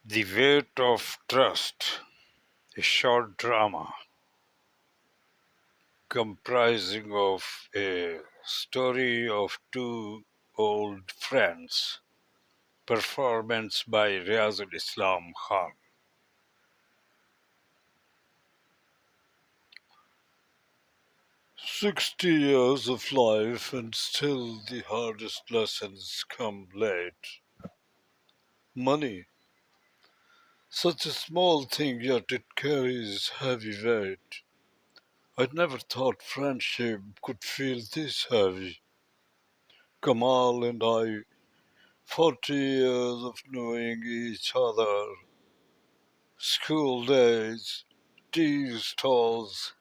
The Weight of Trust, a short drama comprising of a story of two old friends, performance by Riazul Islam Khan. 60 years of life and still the hardest lessons come late. Money, such a small thing yet it carries heavy weight. I'd never thought friendship could feel this heavy. Kamal and I, 40 years of knowing each other, school days, tea stalls,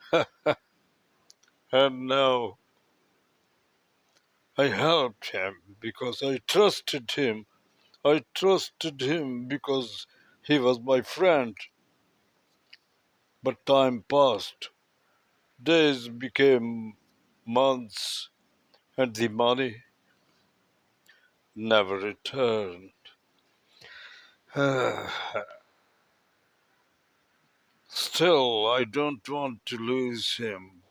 and now I helped him because I trusted him. I trusted him because he was my friend. But time passed. Days became months, and the money never returned. Still, I don't want to lose him.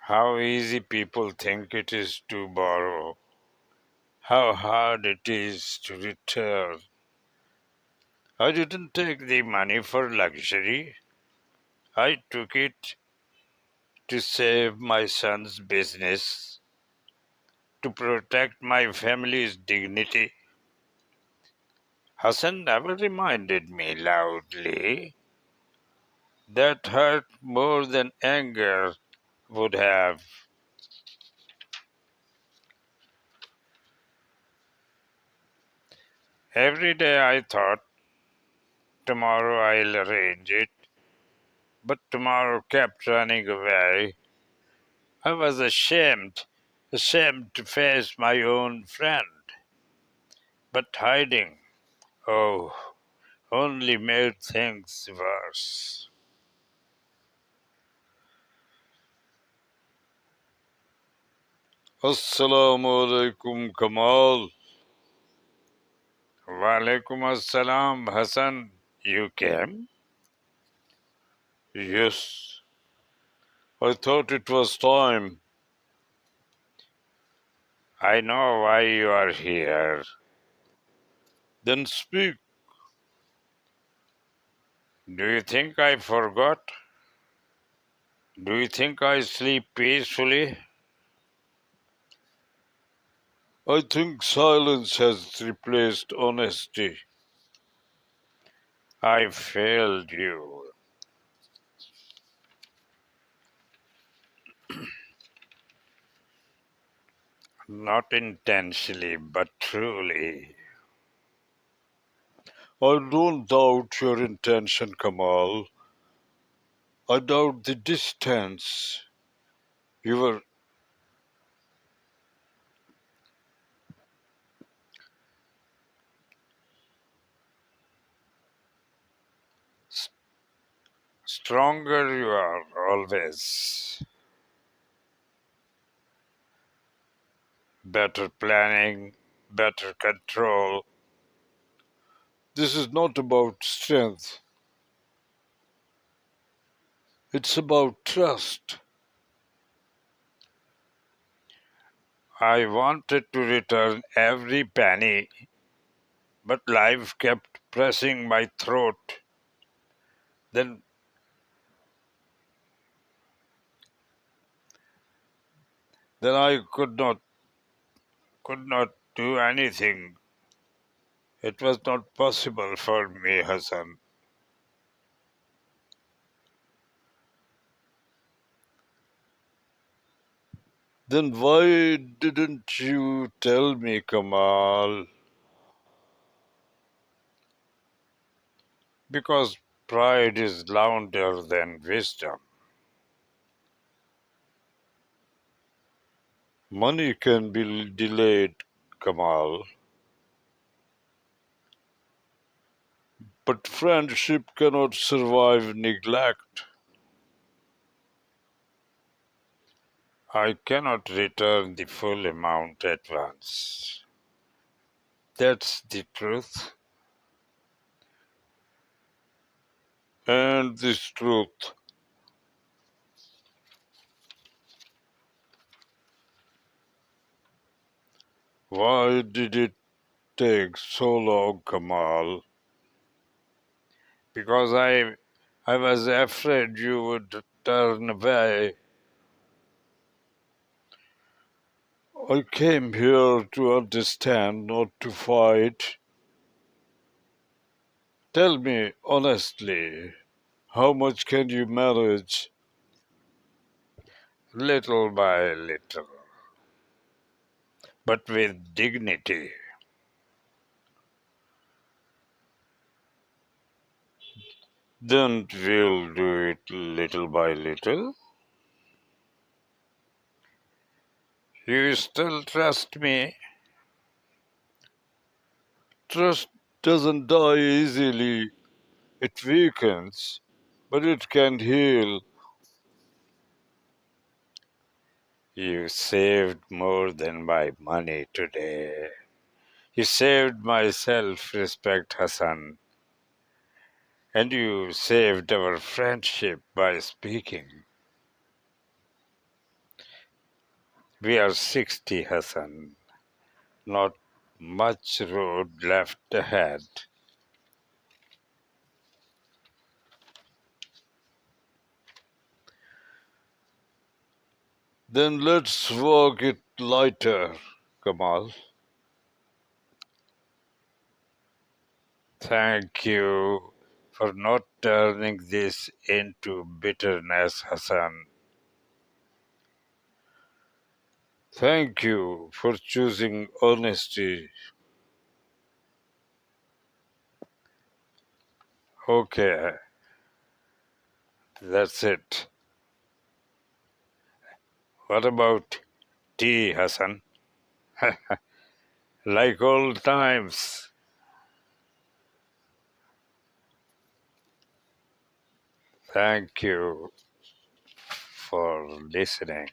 How easy people think it is to borrow, how hard it is to return. I didn't take the money for luxury. I took it to save my son's business, to protect my family's dignity. Hassan never reminded me loudly. That hurt more than anger would have. Every day I thought, tomorrow I'll arrange it, but tomorrow kept running away. I was ashamed to face my own friend. But hiding, oh, only made things worse. Assalamu alaikum, Kamal. Walaikum assalam, Hassan. You came? Yes, I thought it was time. I know why you are here. Then speak. Do you think I forgot? Do you think I sleep peacefully? I think silence has replaced honesty. I failed you. Not intentionally, but truly. I don't doubt your intention, Kamal. I doubt the distance. You were s- stronger, you are always. Better planning, better control. This is not about strength, it's about trust. I wanted to return every penny, but life kept pressing my throat. Then, then I could not do anything. It was not possible for me, Hassan. Then why didn't you tell me, Kamal? Because pride is louder than wisdom. Money can be delayed, Kamal, but friendship cannot survive neglect. I cannot return the full amount at once. That's the truth. And this truth, why did it take so long, Kamal? Because I was afraid you would turn away. I came here to understand, not to fight. Tell me honestly, how much can you manage? Little by little, but with dignity. Then we'll do it little by little. You still trust me? Trust doesn't die easily. It weakens, but it can heal. You saved more than my money today. You saved my self respect, Hassan. And you saved our friendship by speaking. We are 60, Hassan. Not much road left ahead. Then let's walk it lighter, Kamal. Thank you for not turning this into bitterness, Hassan. Thank you for choosing honesty. Okay, that's it. What about tea, Hassan? Like old times. Thank you for listening.